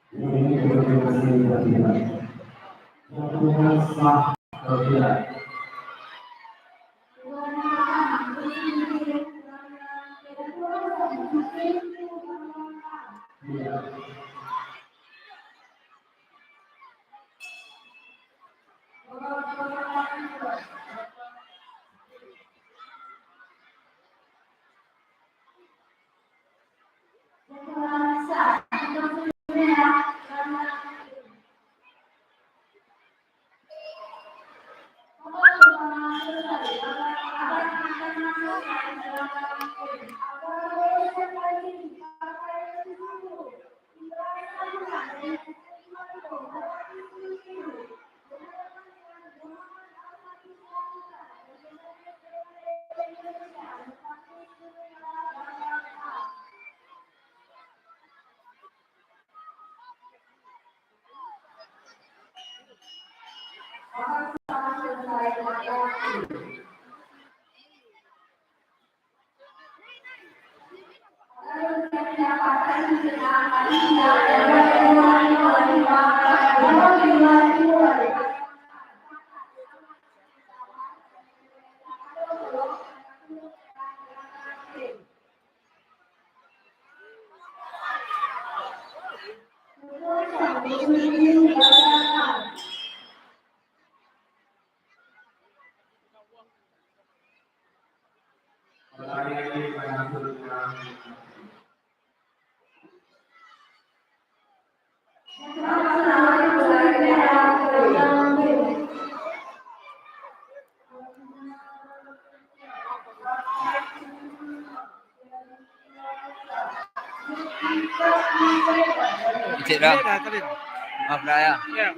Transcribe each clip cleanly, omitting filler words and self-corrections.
Ini berkomunikasi dengan tidak. Yang Tuhan sah atau tidak. Tidak. Maaf ya.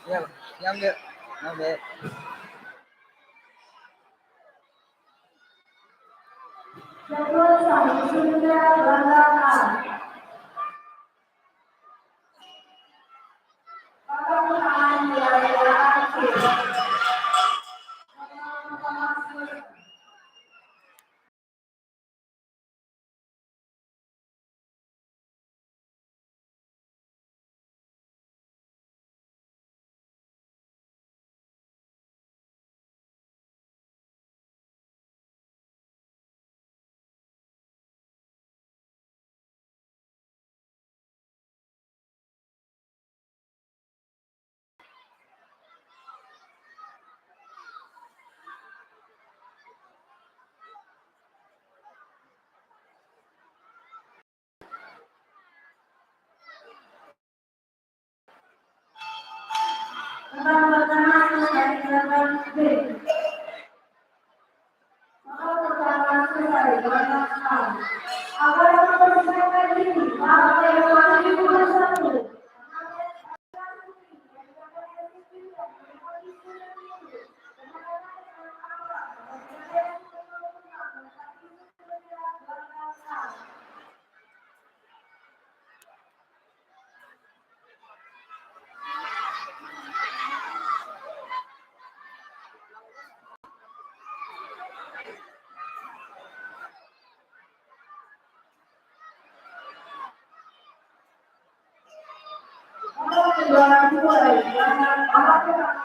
Ya, yang dia. Jadwal saya sudah berantakan. Penggunaan biaya akhir. Tentang pertama dari jalan B. Maka pertama dari jalan A. Agar mempersiapkan diri, maka yang masih bersatu. Jalan mulai, jalan apa yang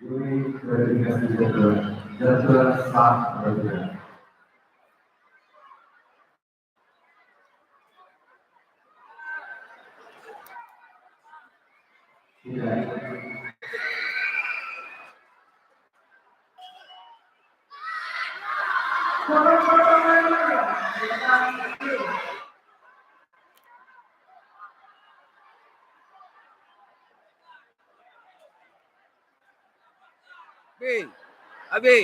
Unit verifikasi jadwal sah berbeda. Abi. Abi.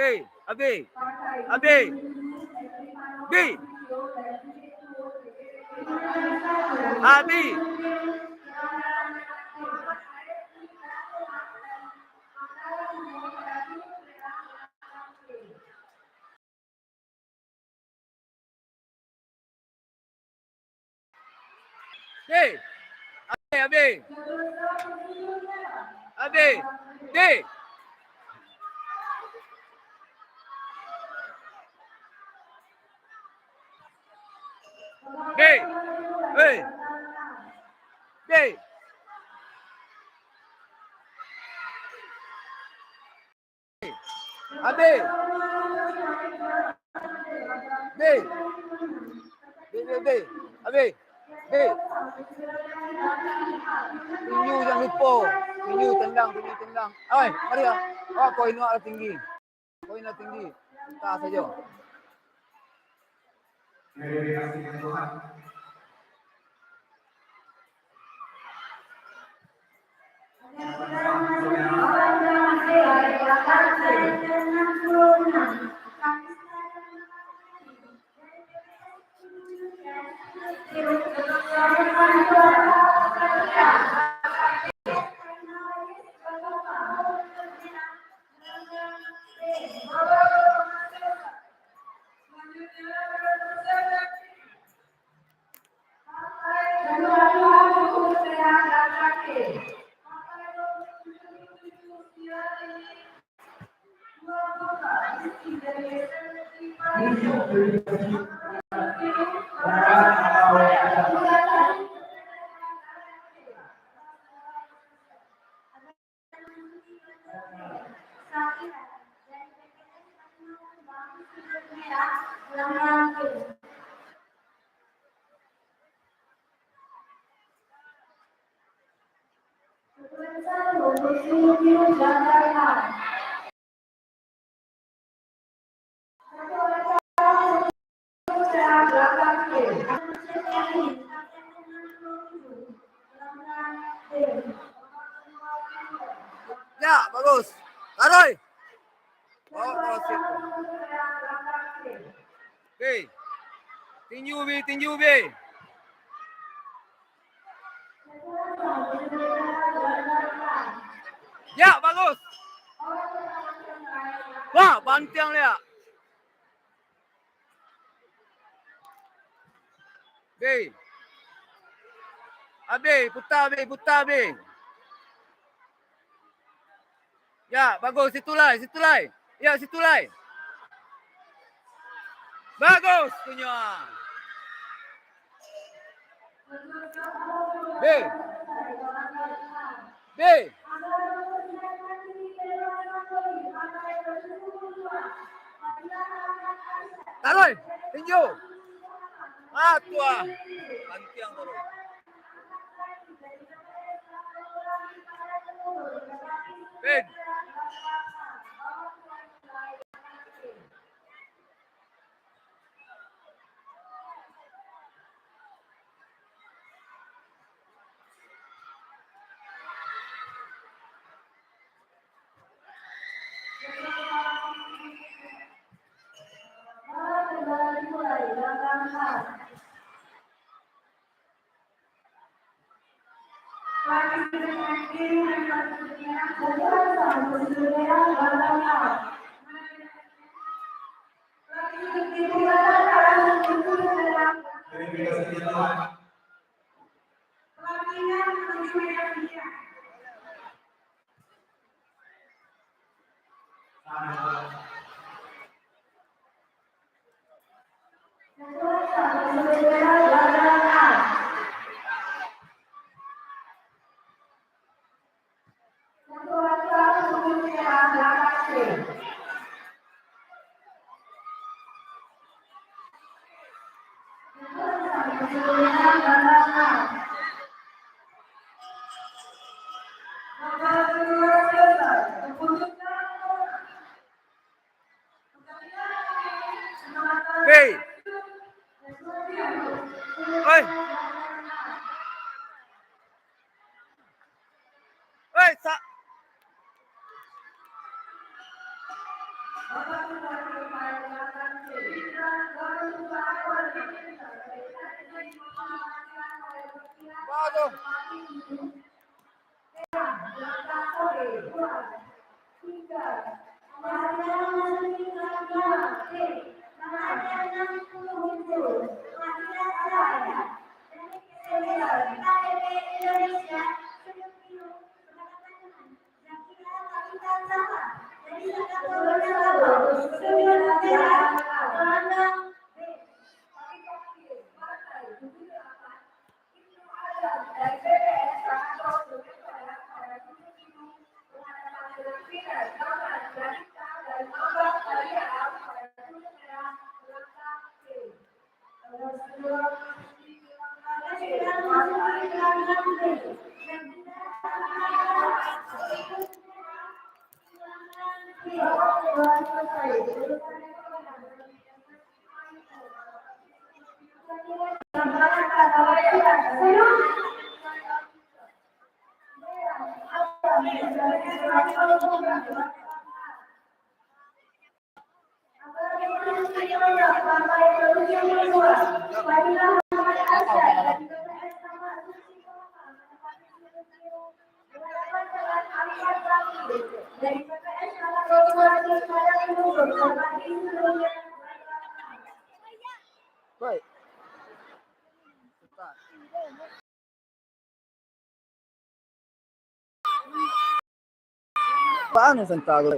Abi. Abi. B. Abi. D. Abi. Abi. D. B. Hey. D. Abi. B. B. Abi. B. Tinju jangan lupa. Tinju tendang. Oi, mari ah. Oh, koin awak tinggi. Koin tinggi. Tak saja. Verifikasi Tuhan. Ya, bagus. Taruh. Oh, terus itu. B. Tinju B. Ya, bagus. Wah, bantiang dia. B. Abi, putar B. Ya, bagus. Situlah. Ya, situlah. Bagus punya. B. Taruh. Tinju. Tua. Bantiang taruh. Ben. Verifikasi Tuhan. B. Oi. Oi, Bagus. Baik. Paano Santiago?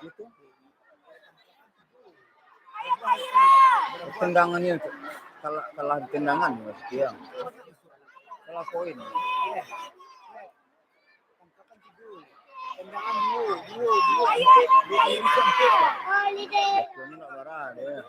Gitu. Tendangan itu kalah tendangan ya. Kalah poin. Tendangan dua. Ini enggak marah dia.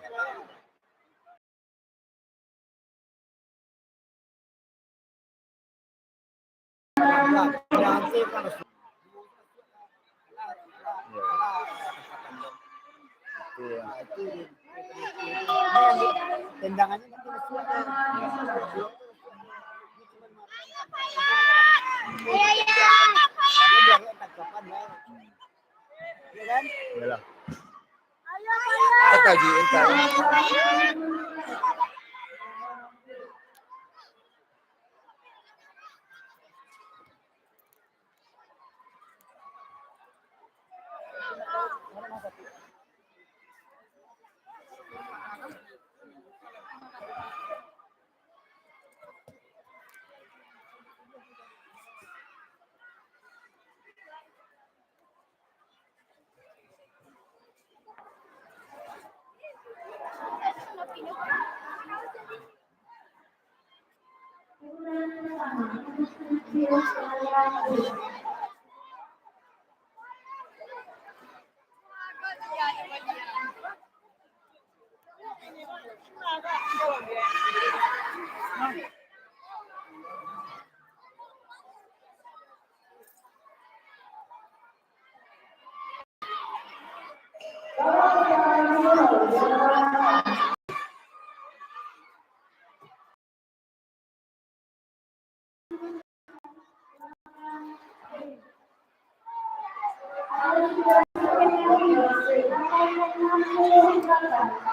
Tendangannya kan Yalah. Kaji entar.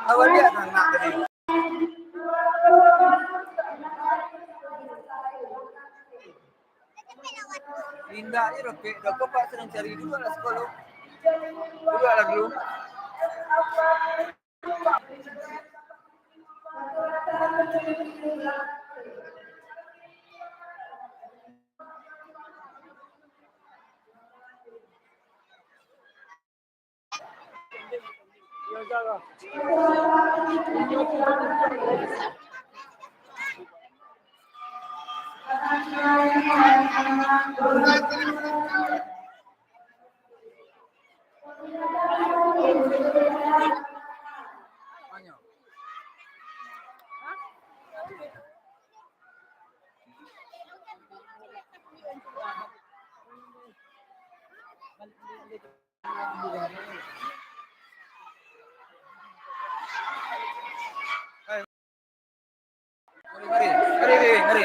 Awal dia nak tadi. Linda ni rokek, dah kau pak sedang cari dua lah sekolah. Dua lah dulu. Mari.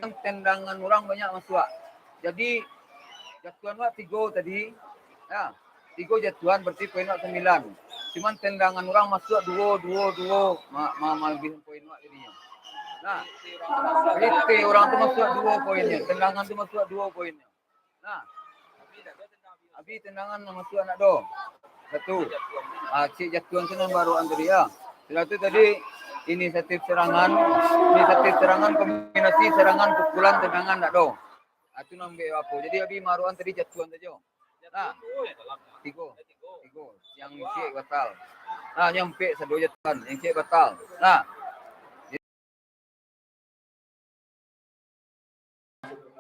tendangan orang banyak masuk. Jadi jatuhan wak 3 tadi. Ya, 3 jatuhan berarti poin wak 9. Cuman tendangan orang masuk 2. Lebih poin wak jadinya. Nah, itu orang tu masuk 2 poinnya. Tendangan tu masuk 2 poinnya. Nah, habis tendangan masuk anak do. Satu. Cik jatuhan tu baru antri ya. Setelah tu tadi inisiatif serangan kombinasi serangan pukulan tendangan tak do. Itu nampak apa. Jadi habis maruan tadi jatuhan saja. Nah, 3. Yang cik batal. Nah, nyampe satu jatuhan. Yang cik batal. Nah,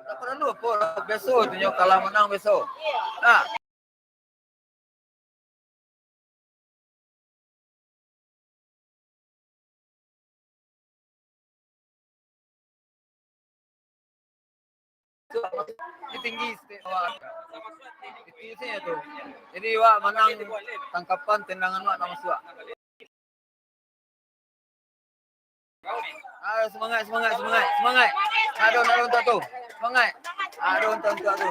tak perlu apa. Besok tunjuk kalah menang besok. Nah, ini tinggi wak. Itu saja tu. Jadi wak menang tangkapan tendangan wak nak masuk. Semangat. Ada untuk tu. Semangat. Ada untuk tu.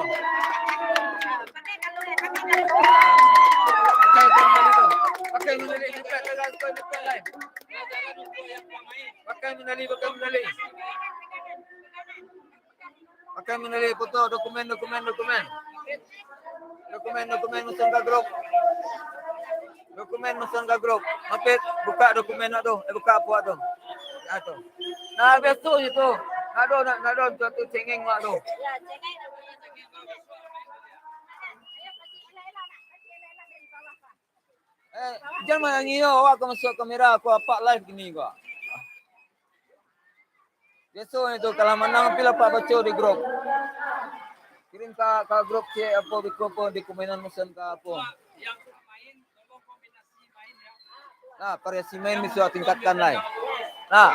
Pakai medali cepat tegas kau cepat lain. Pakai medali. Pakai medali foto dokumen. Dokumen musan ka grup. Mapit buka dokumen tu. Buka apa tu? Tu. Nah, besok itu. Nado tu cengeng wak tu. Jangan ngio awak kau masuk kamera aku apa live gini kau. Besok itu kalau menang pilih Pak baca di grup. Kirim ke grup cek apa di komenan musan ke apa. Nah, variasi main bisa tingkatkan lah. Nah.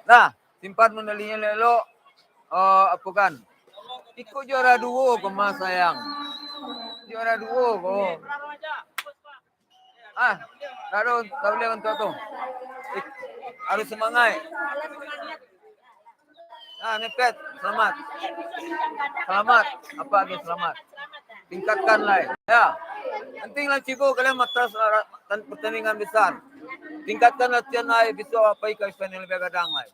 Nah, simpan medalinya lelo. Apa kan? Ikut juara 2 koma sayang. Juara 2 kok. Tak boleh untuk tu. Harus semangat. Nepet, selamat. Apa lagi selamat? Tingkatkan lah. Ya. Pentinglah cipu kalian matas pertandingan besar. Tingkatkan latihan lah. Besok apa ikan yang lebih gadang lah.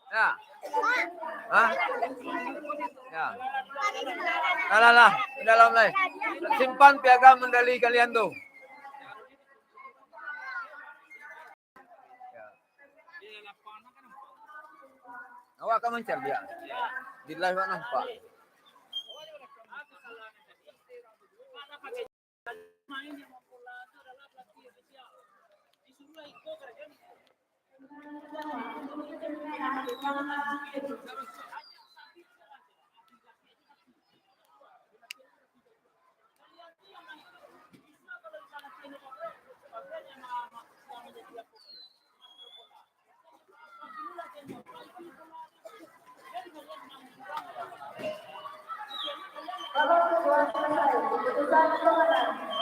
Ya. Ya. Lah. Dalam lah. Simpan piagam medali kalian tu. Awak akan mencari dia. Di live awak nampak. Kalau keputusan selesai, keputusan pemenang.